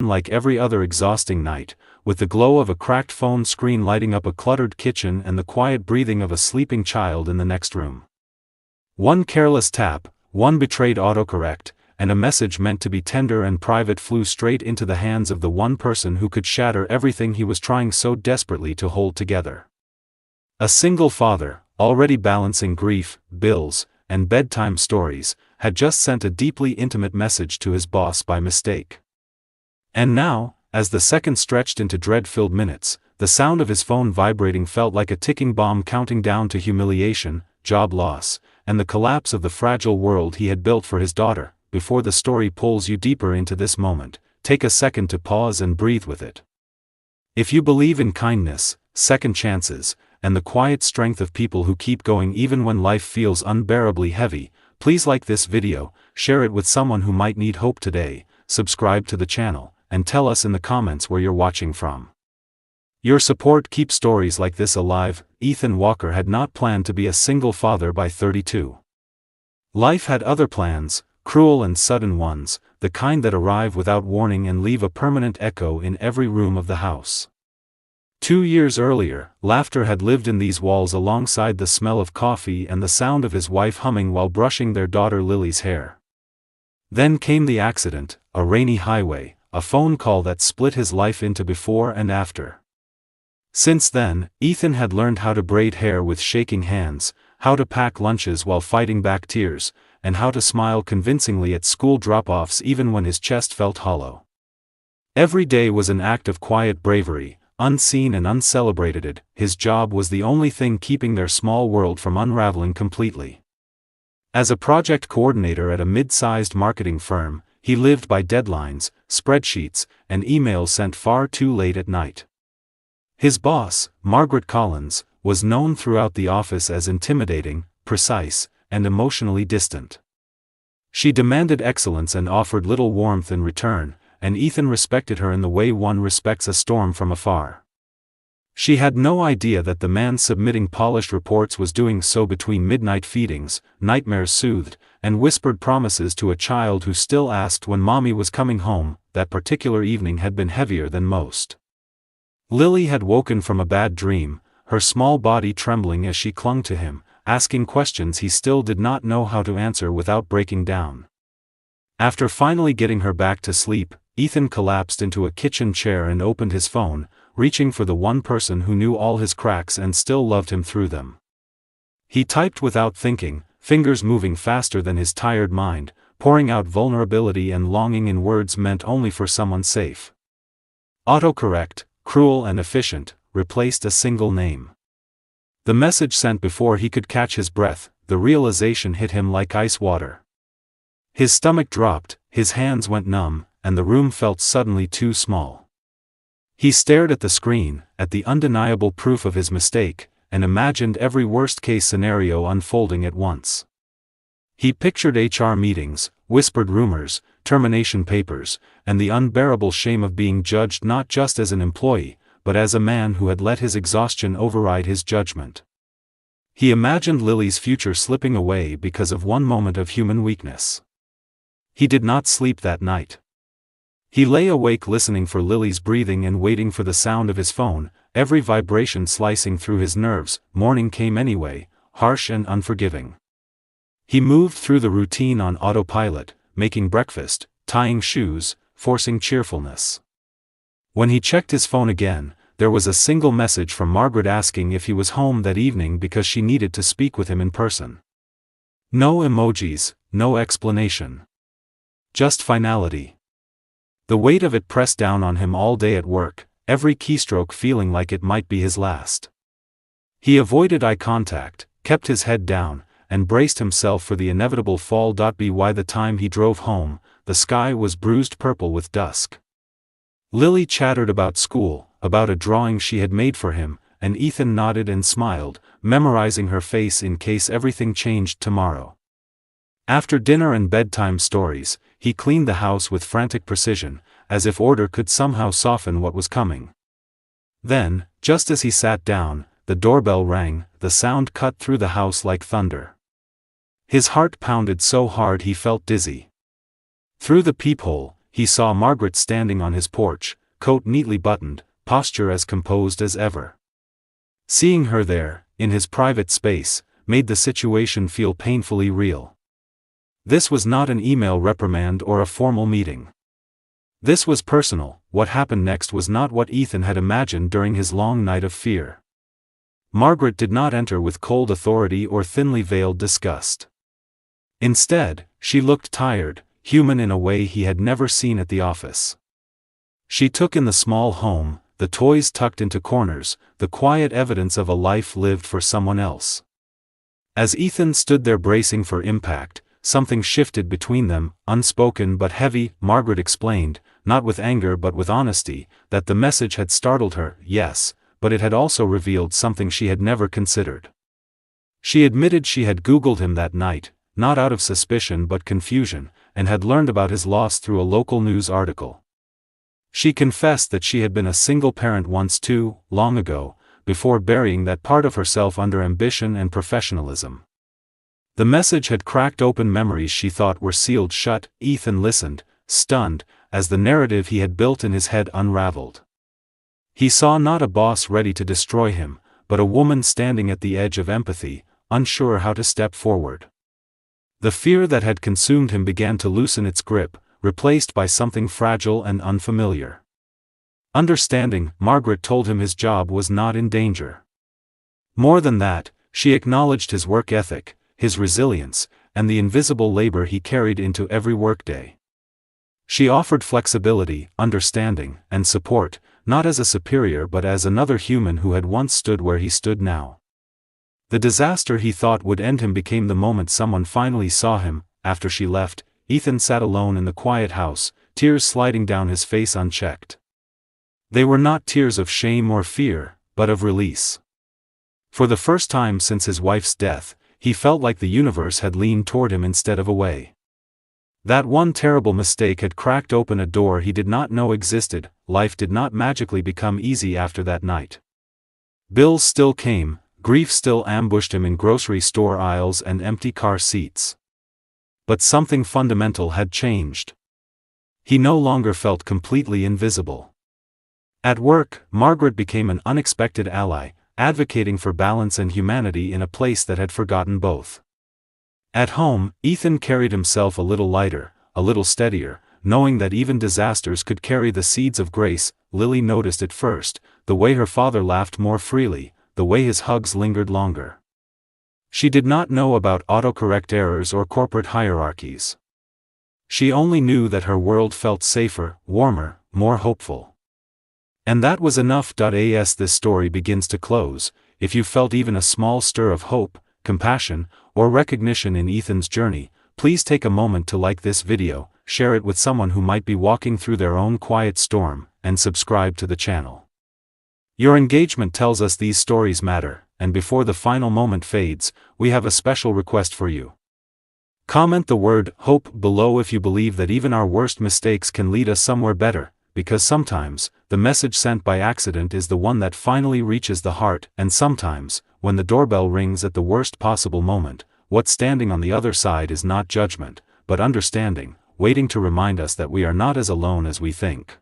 like every other exhausting night, with the glow of a cracked phone screen lighting up a cluttered kitchen and the quiet breathing of a sleeping child in the next room. One careless tap, one betrayed autocorrect, and a message meant to be tender and private flew straight into the hands of the one person who could shatter everything he was trying so desperately to hold together. A single father, already balancing grief, bills, and bedtime stories, had just sent a deeply intimate message to his boss by mistake. And now, as the seconds stretched into dread-filled minutes, the sound of his phone vibrating felt like a ticking bomb counting down to humiliation, job loss, and the collapse of the fragile world he had built for his daughter. Before the story pulls you deeper into this moment, take a second to pause and breathe with it. If you believe in kindness, second chances, and the quiet strength of people who keep going even when life feels unbearably heavy, please like this video, share it with someone who might need hope today, subscribe to the channel, and tell us in the comments where you're watching from. Your support keeps stories like this alive. Ethan Walker had not planned to be a single father by 32. Life had other plans, cruel and sudden ones, the kind that arrive without warning and leave a permanent echo in every room of the house. 2 years earlier, laughter had lived in these walls alongside the smell of coffee and the sound of his wife humming while brushing their daughter Lily's hair. Then came the accident, a rainy highway, a phone call that split his life into before and after. Since then, Ethan had learned how to braid hair with shaking hands, how to pack lunches while fighting back tears, and how to smile convincingly at school drop-offs even when his chest felt hollow. Every day was an act of quiet bravery, unseen and uncelebrated. His job was the only thing keeping their small world from unraveling completely. As a project coordinator at a mid-sized marketing firm, he lived by deadlines, spreadsheets, and emails sent far too late at night. His boss, Margaret Collins, was known throughout the office as intimidating, precise, and emotionally distant. She demanded excellence and offered little warmth in return, and Ethan respected her in the way one respects a storm from afar. She had no idea that the man submitting polished reports was doing so between midnight feedings, nightmares soothed, and whispered promises to a child who still asked when mommy was coming home. That particular evening had been heavier than most. Lily had woken from a bad dream, her small body trembling as she clung to him, asking questions he still did not know how to answer without breaking down. After finally getting her back to sleep, Ethan collapsed into a kitchen chair and opened his phone, reaching for the one person who knew all his cracks and still loved him through them. He typed without thinking, fingers moving faster than his tired mind, pouring out vulnerability and longing in words meant only for someone safe. Autocorrect, cruel and efficient, replaced a single name. The message sent before he could catch his breath, the realization hit him like ice water. His stomach dropped, his hands went numb, and the room felt suddenly too small. He stared at the screen, at the undeniable proof of his mistake, and imagined every worst-case scenario unfolding at once. He pictured HR meetings, whispered rumors, termination papers, and the unbearable shame of being judged not just as an employee, but as a man who had let his exhaustion override his judgment. He imagined Lily's future slipping away because of one moment of human weakness. He did not sleep that night. He lay awake listening for Lily's breathing and waiting for the sound of his phone, every vibration slicing through his nerves. Morning came anyway, harsh and unforgiving. He moved through the routine on autopilot, making breakfast, tying shoes, forcing cheerfulness. When he checked his phone again, there was a single message from Margaret asking if he was home that evening because she needed to speak with him in person. No emojis, no explanation. Just finality. The weight of it pressed down on him all day at work, every keystroke feeling like it might be his last. He avoided eye contact, kept his head down, and braced himself for the inevitable fall. By the time he drove home, the sky was bruised purple with dusk. Lily chattered about school, about a drawing she had made for him, and Ethan nodded and smiled, memorizing her face in case everything changed tomorrow. After dinner and bedtime stories, he cleaned the house with frantic precision, as if order could somehow soften what was coming. Then, just as he sat down, the doorbell rang, the sound cut through the house like thunder. His heart pounded so hard he felt dizzy. Through the peephole, he saw Margaret standing on his porch, coat neatly buttoned, posture as composed as ever. Seeing her there, in his private space, made the situation feel painfully real. This was not an email reprimand or a formal meeting. This was personal. What happened next was not what Ethan had imagined during his long night of fear. Margaret did not enter with cold authority or thinly veiled disgust. Instead, she looked tired, human in a way he had never seen at the office. She took in the small home, the toys tucked into corners, the quiet evidence of a life lived for someone else. As Ethan stood there bracing for impact, something shifted between them, unspoken but heavy. Margaret explained, not with anger but with honesty, that the message had startled her, yes, but it had also revealed something she had never considered. She admitted she had Googled him that night, not out of suspicion but confusion, and had learned about his loss through a local news article. She confessed that she had been a single parent once too, long ago, before burying that part of herself under ambition and professionalism. The message had cracked open memories she thought were sealed shut. Ethan listened, stunned, as the narrative he had built in his head unraveled. He saw not a boss ready to destroy him, but a woman standing at the edge of empathy, unsure how to step forward. The fear that had consumed him began to loosen its grip, replaced by something fragile and unfamiliar. Understanding, Margaret told him his job was not in danger. More than that, she acknowledged his work ethic, his resilience, and the invisible labor he carried into every workday. She offered flexibility, understanding, and support, not as a superior but as another human who had once stood where he stood now. The disaster he thought would end him became the moment someone finally saw him. After she left, Ethan sat alone in the quiet house, tears sliding down his face unchecked. They were not tears of shame or fear, but of release. For the first time since his wife's death, he felt like the universe had leaned toward him instead of away. That one terrible mistake had cracked open a door he did not know existed. Life did not magically become easy after that night. Bills still came, grief still ambushed him in grocery store aisles and empty car seats. But something fundamental had changed. He no longer felt completely invisible. At work, Margaret became an unexpected ally, advocating for balance and humanity in a place that had forgotten both. At home, Ethan carried himself a little lighter, a little steadier, knowing that even disasters could carry the seeds of grace. Lily noticed it first, the way her father laughed more freely, the way his hugs lingered longer. She did not know about autocorrect errors or corporate hierarchies. She only knew that her world felt safer, warmer, more hopeful. And that was enough. As this story begins to close, if you felt even a small stir of hope, compassion, or recognition in Ethan's journey, please take a moment to like this video, share it with someone who might be walking through their own quiet storm, and subscribe to the channel. Your engagement tells us these stories matter, and before the final moment fades, we have a special request for you. Comment the word hope below if you believe that even our worst mistakes can lead us somewhere better, because sometimes, the message sent by accident is the one that finally reaches the heart, and sometimes, when the doorbell rings at the worst possible moment, what's standing on the other side is not judgment, but understanding, waiting to remind us that we are not as alone as we think.